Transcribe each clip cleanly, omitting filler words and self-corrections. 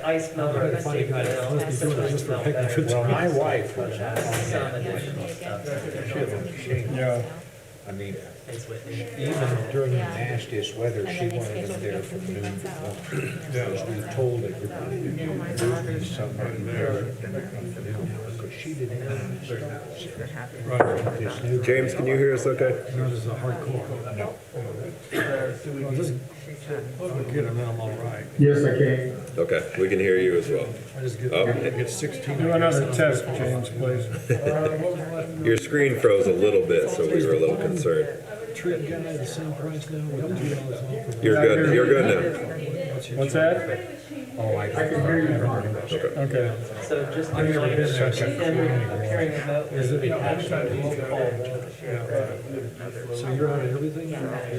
ice melter. Right, funny guy, that must be doing it just for picking good Well, my times. wife was on Some that. additional stuff. She was ashamed. Yeah. I mean, Thanks, Whitney. even during the nastiest weather, she wanted them there from noon to one. Because we told everybody to do this summer there. Because she didn't have Right. this new. James, can you hear us okay? Yours is a hardcore. No. Well, just get them in, I'm all right. Yes, I can. Okay, we can hear you as well. I just get, Oh. I get 16. Do another test, James, please. Your screen froze a little bit, so we were a little concerned. Treat guy the same price now with the $2 off. You're good. You're good now. What's that? Oh, I can hear you. Okay. Okay. So just to I've never remind been there. him appearing remotely. Is it- actually roll call. So you're out of everything?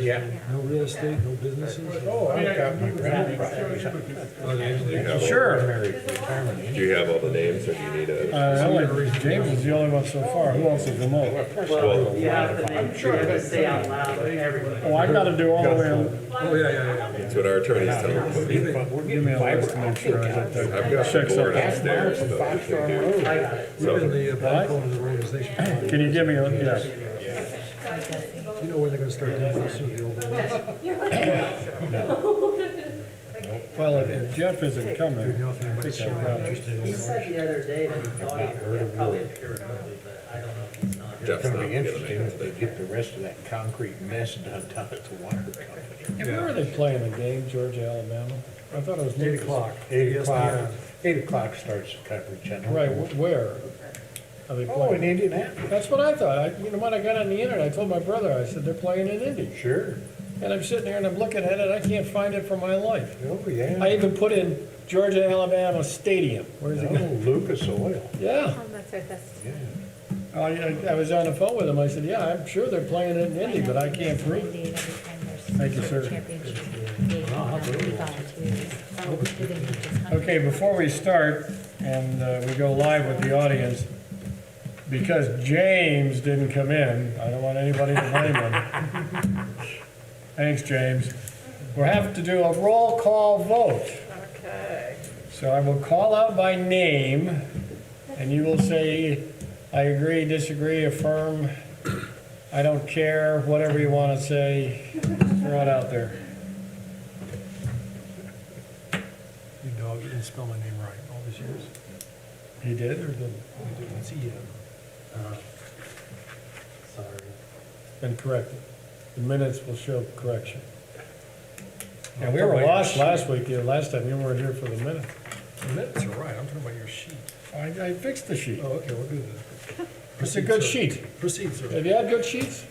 Yeah. No real estate, no businesses? Oh, I've got my grandfather. Oh, You have all- Sure. Married retirement. Do you have all the names, or do you need a? James is the only one so far. Who else is remote? Well, you have to make sure to say out loud everything. Oh, I gotta do all the way on. Oh, yeah. That's what our attorneys tell us. Give me a list to make sure I get I've that. got the Check board something. upstairs, so we can do. I got it. We've been the backbone of the organization. Can you give me a, yes. You know when they're gonna start doing this with the old ones? Well, if Jeff isn't coming, I You know, if think anybody's I'll probably. interested in He it. said the other day that he thought he would probably appear remotely, but I don't know if he's not. Jeff's It's not gonna be gonna interesting make if they it. get the rest of that concrete mess done down at the water company. Hey, where are they playing the game, Georgia, Alabama? I thought it was 8 Lucas. o'clock. 8 o'clock, ESPN. 8 o'clock starts the coverage. I know. Right, where are they Oh, in playing? Indianapolis. That's what I thought. You know, when I got on the internet, I told my brother, I said, they're playing in Indy. Sure. And I'm sitting there and I'm looking at it, I can't find it for my life. Oh, yeah. I even put in Georgia, Alabama Stadium. Where's it Oh, going? Lucas Oil. Yeah. Oh, that's right, that's. Yeah. I was on the phone with him. I said, yeah, I'm sure they're playing it in Indy, but I can't prove it. Thank you, sir. Okay, before we start, and we go live with the audience, because James didn't come in, I don't want anybody to blame him. Thanks, James. We'll have to do a roll call vote. Okay. So I will call out by name, and you will say, I agree, disagree, affirm, I don't care, whatever you want to say, throw it out there. You dog, you didn't spell my name right all these years. He did or didn't? It's Sorry. Been corrected. The minutes will show correction. And we I'm were talking about lost your last week, last time you weren't here for the minute. The minutes are right, I'm talking about your sheet. I fixed the sheet. Oh, okay, we'll do that. It's a good sheet. Proceed, sir. Have you had good sheets?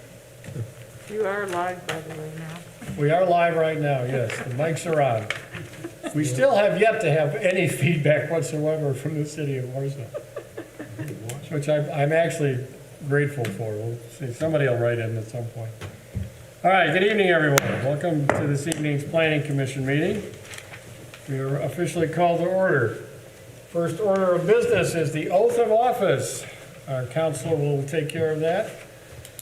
You are live, by the way, now. We are live right now, yes. The mics are on. We still have yet to have any feedback whatsoever from the city of Warsaw, which I'm actually grateful for. We'll see, somebody will write in at some point. All right, good evening, everyone. Welcome to this evening's Planning Commission meeting. We are officially called to order. First order of business is the oath of office. Our counselor will take care of that.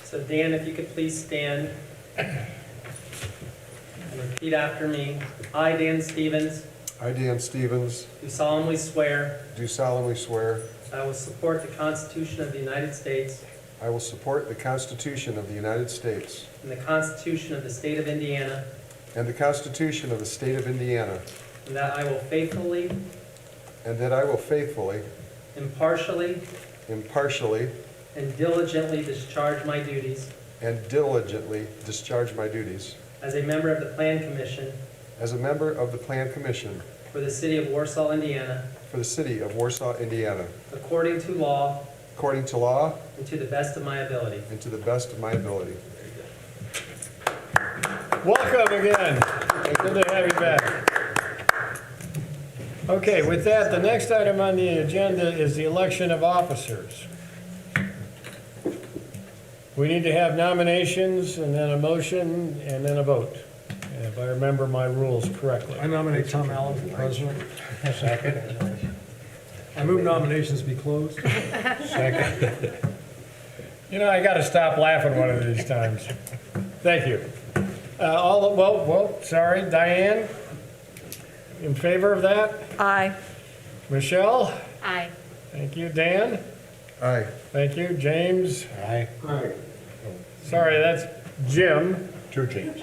So Dan, if you could please stand and repeat after me. I, Dan Stevens, I, Dan Stevens, do solemnly swear do solemnly swear I will support the Constitution of the United States I will support the Constitution of the United States and the Constitution of the State of Indiana, and the Constitution of the State of Indiana, and that I will faithfully, and that I will faithfully, impartially, impartially, and diligently discharge my duties and diligently discharge my duties as a member of the Plan Commission as a member of the Plan Commission for the City of Warsaw, Indiana, for the City of Warsaw, Indiana, according to law according to law and to the best of my ability. and to the best of my ability. Welcome again. Good to have you back. Okay, with that, the next item on the agenda is the election of officers. We need to have nominations and then a motion and then a vote, if I remember my rules correctly. I nominate Tom Allen for president. Second. I move nominations be closed. Second. You know, I got to stop laughing one of these times. Thank you. Sorry, Diane? in favor of that? Aye. Michelle? Aye. Thank you. Dan? Aye. Thank you. James? Aye. Sorry, that's Jim. Two James.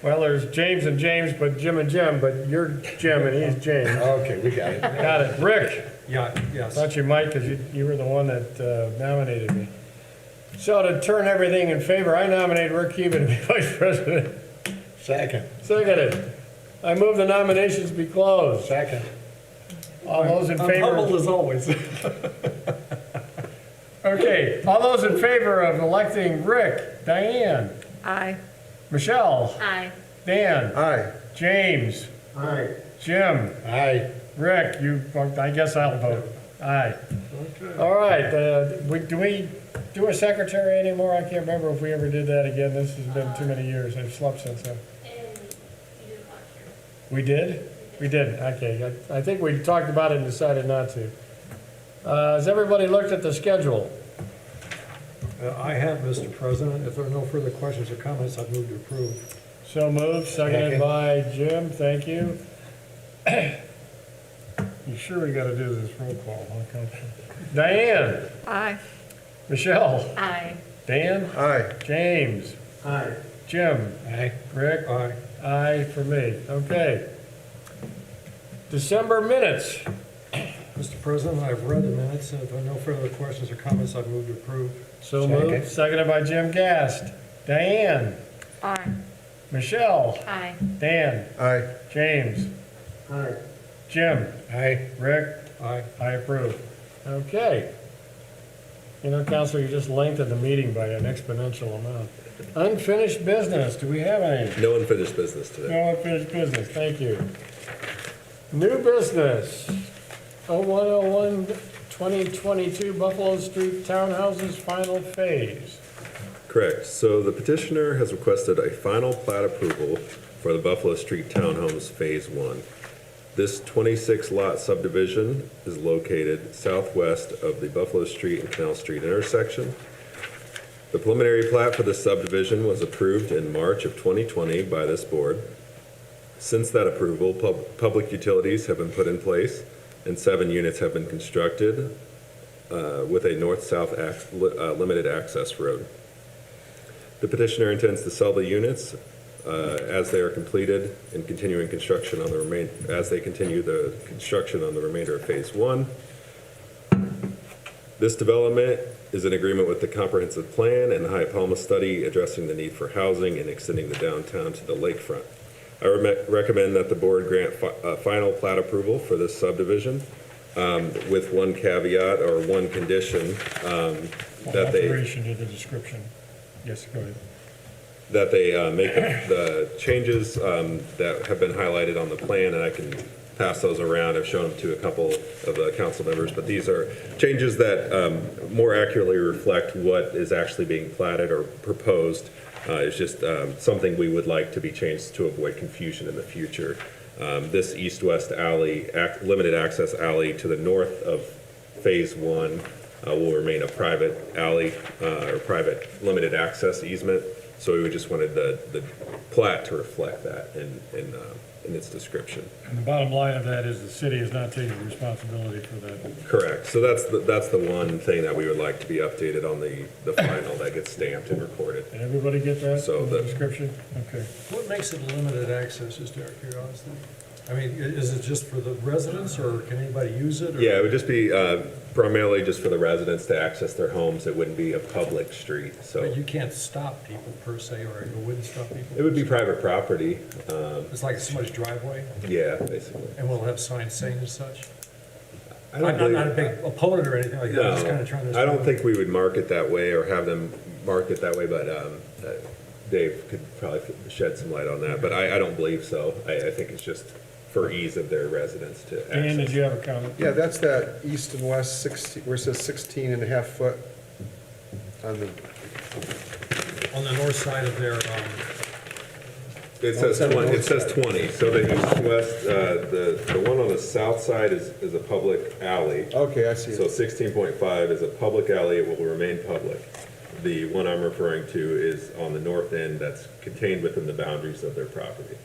Well, there's James and James, but Jim and Jim, but you're Jim and he's James. Okay, we got it. Got it. Rick? Yeah, yes. Thought you might, because you were the one that nominated me. So to turn everything in favor, I nominate Rick Keevan to be vice president. Second. Seconded. I move the nominations be closed. Second. All those in I'm humbled favor? as always. Okay, all those in favor of electing Rick, Diane, Aye. Michelle, Aye. Dan, Aye. James, Jim, Aye. Rick, I guess I'll vote. Aye. All right, do we do a secretary anymore? I can't remember if we ever did that again. This has been too many years. I've slept since then. We did? We did, okay. I think we talked about it and decided not to. Has everybody looked at the schedule? I have, Mr. President. If there are no further questions or comments, I'd move to approve. So moved, seconded Second. by Jim, thank you. You sure we gotta do this roll call, huh, Counselor? Diane, Aye. Michelle, Aye. Dan, Aye. James. Aye. Jim, Aye. Rick, Aye. aye for me, okay. December minutes, Mr. President, I've read the minutes. If there are no further questions or comments, I'd move to approve. so Second. moved, seconded by Jim Gast. Diane, Aye. Michelle, Aye. Dan, Aye. James. Aye. Jim, Aye. Rick, Aye. I approve. Okay. You know, Counselor, you just lengthened the meeting by an exponential amount. Unfinished business, do we have any? No unfinished business today. No unfinished business, thank you. New business, 01/01/2022 Buffalo Street Townhouses final phase. Correct. So the petitioner has requested a final plat approval for the Buffalo Street Townhomes Phase 1. This 26-lot subdivision is located southwest of the Buffalo Street and Canal Street intersection. The preliminary plat for this subdivision was approved in March of 2020 by this board. Since that approval, public utilities have been put in place and 7 units have been constructed with a north-south limited access road. The petitioner intends to sell the units as they are completed and continuing construction on the as they continue the construction on the remainder of Phase 1. This development is in agreement with the comprehensive plan and the High Palma study addressing the need for housing and extending the downtown to the lakefront. I recommend that the board grant final plat approval for this subdivision with one caveat or one condition that they Alteration to the description. Yes, go ahead. that they make the changes that have been highlighted on the plan, and I can pass those around. I've shown them to a couple of the council members, but these are changes that more accurately reflect what is actually being platted or proposed. It's just something we would like to be changed to avoid confusion in the future. This east-west alley, limited access alley to the north of Phase 1 will remain a private alley or private limited access easement. So we just wanted the plat to reflect that in its description. And the bottom line of that is the city is not taking responsibility for that. Correct. So that's the one thing that we would like to be updated on the final that gets stamped and recorded. Did everybody get that So in the the- description? Okay. What makes it limited access, just out of curiosity? I mean, is it just for the residents, or can anybody use it? Or- Yeah, it would just be primarily just for the residents to access their homes. It wouldn't be a public street, so But you can't stop people per se, or it wouldn't stop people? it would be private property. It's like somebody's driveway, Yeah, basically. and we'll have signs saying as such? I don't I'm not a believe- big opponent or anything like that, I'm just kind of trying to. I don't think we would mark it that way or have them mark it that way, but Dave could probably shed some light on that, but I don't believe so. I think it's just for ease of their residents to Dan, did access. you have a comment? Yeah, that's that east and west 16, where it says 16 and a half foot on the, On the north side of their, It says 20, it says 20, so the east-west, the one on the south side is a public alley. okay, I see So it. 16.5 is a public alley, it will remain public. The one I'm referring to is on the north end that's contained within the boundaries of their property.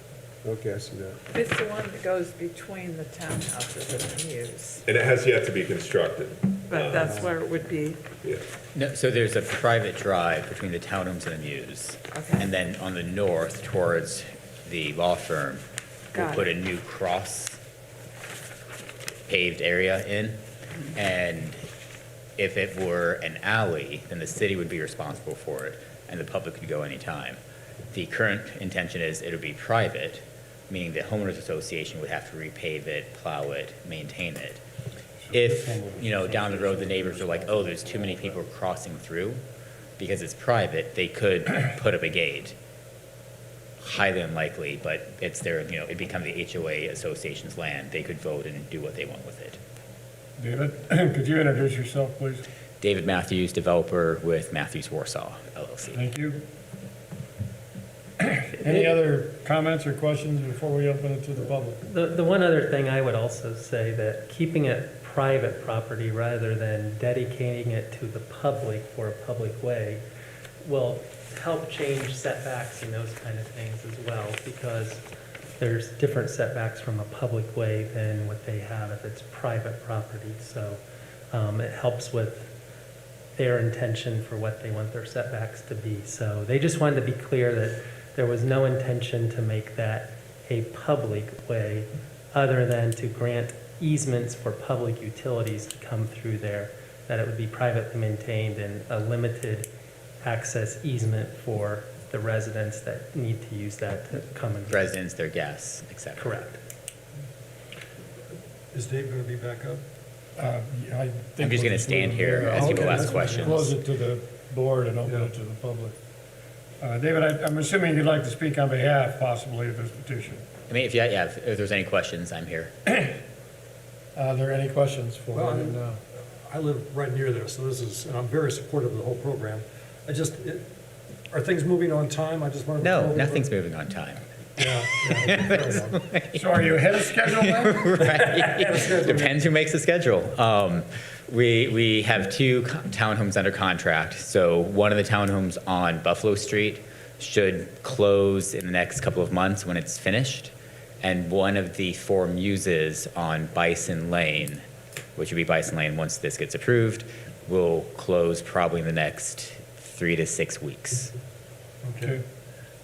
Okay, I see that. It's the one that goes between the townhouses and the mews, And it has yet to be constructed. but that's where it would be. Yeah. No, so there's a private drive between the townhomes and the mews. Okay. And then on the north towards the law firm, we'll Got put a it. new cross paved area in. And if it were an alley, then the city would be responsible for it and the public could go anytime. The current intention is it'll be private, meaning the homeowners association would have to repave it, plow it, maintain it. If, down the road, the neighbors are like, oh, there's too many people crossing through, because it's private, they could put up a gate. Highly unlikely, but it's their, it become the HOA association's land. They could vote and do what they want with it. David, could you introduce yourself, please? David Matthews, developer with Matthews Warsaw LLC. Thank you. Any other comments or questions before we open it to the public? The one other thing I would also say, that keeping it private property rather than dedicating it to the public for a public way will help change setbacks and those kind of things as well, because there's different setbacks from a public way than what they have if it's private property. So it helps with their intention for what they want their setbacks to be. So they just wanted to be clear that there was no intention to make that a public way other than to grant easements for public utilities to come through there, that it would be privately maintained and a limited access easement for the residents that need to use that to come and. Residents, their guests, et cetera. Correct. Is Dave going to be back up? I think I'm just we'll gonna stand leave it here there. as people Okay, ask let's questions. Close it to the board and open it to the public. David, I'm assuming you'd like to speak on behalf possibly of this petition. I mean, if there's any questions, I'm here. Are there any questions for Well, him now? I live right near there, so and I'm very supportive of the whole program. Are things moving on time? I just wanted to. No, nothing's moving on time. Yeah, fair enough. So are you ahead of schedule then? Right. Depends who makes the schedule. We have two townhomes under contract. So one of the townhomes on Buffalo Street should close in the next couple of months when it's finished. And one of the four muses on Bison Lane, which would be Bison Lane once this gets approved, will close probably in the next 3 to 6 weeks. Okay.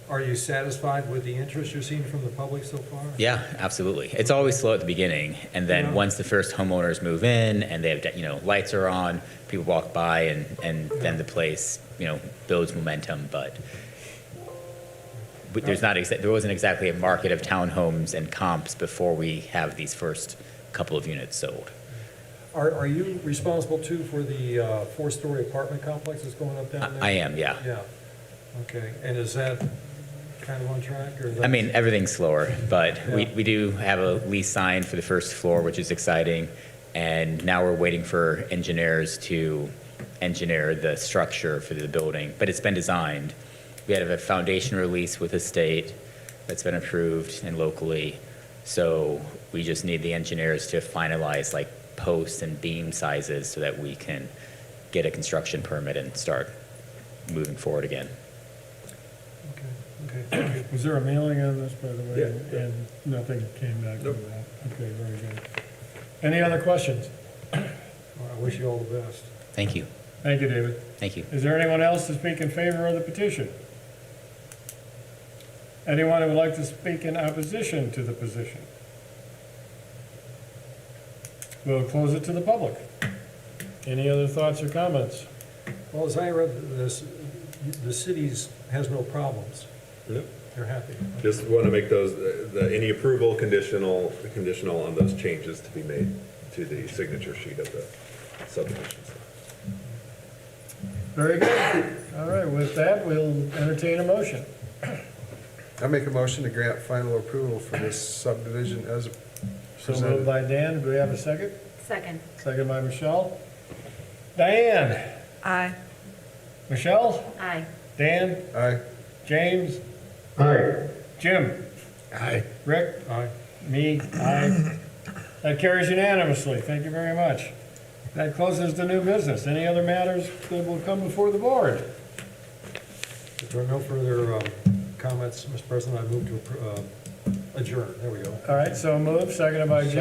Are you satisfied with the interest you're seeing from the public so far? Yeah, absolutely. It's always slow at the beginning, and then Yeah. once the first homeowners move in and they have, lights are on, people walk by, and then the place, builds momentum. But there wasn't exactly a market of townhomes and comps before we have these first couple of units sold. Are you responsible too for the four-story apartment complex that's going up down there? I am, yeah. Yeah. Okay. And is that kind of on track, or is that? I mean, everything's slower, but Yeah. we do have a lease signed for the first floor, which is exciting. And now we're waiting for engineers to engineer the structure for the building, but it's been designed. We had a foundation release with the state that's been approved and locally. So we just need the engineers to finalize like posts and beam sizes so that we can get a construction permit and start moving forward again. Okay, thank you. Was there a mailing on this, by the way? Yeah. And nothing came back from that? Okay, very good. Any other questions? Well, I wish you all the best. Thank you. Thank you, David. Thank you. Is there anyone else to speak in favor of the petition? Anyone who would like to speak in opposition to the petition? We'll close it to the public. Any other thoughts or comments? Well, as I read this, the cities has no problems. Yep. They're happy. Just want to make those, any approval conditional on those changes to be made to the signature sheet of the subdivisions. Very good. All right, with that, we'll entertain a motion. I make a motion to grant final approval for this subdivision as So moved presented. by Dan. Do we have a second? Second. Second by Michelle. Diane? Aye. Michelle? Aye. Dan? Aye. James? Aye. Jim? Aye. Rick? Aye. Me? Aye. That carries unanimously. Thank you very much. That closes the new business. Any other matters that will come before the board? If there are no further comments, Mr. President, I move to adjourn, there we go. All right, so moved, seconded by Jim.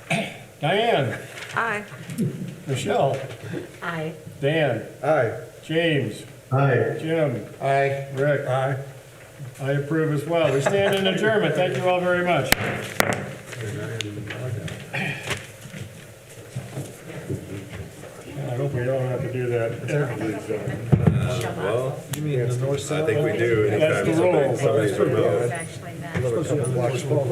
Second. Diane, Aye. Michelle, Aye. Dan, Aye. James, Aye. Jim, Aye. Rick. Aye. I approve as well. We stand in adjournment. Thank you all very much. I hope we don't have to do that every time. Well, You mean the north I side? think we do That's anytime the rule. somebody's remote. Actually, not. Another couple blocks forward.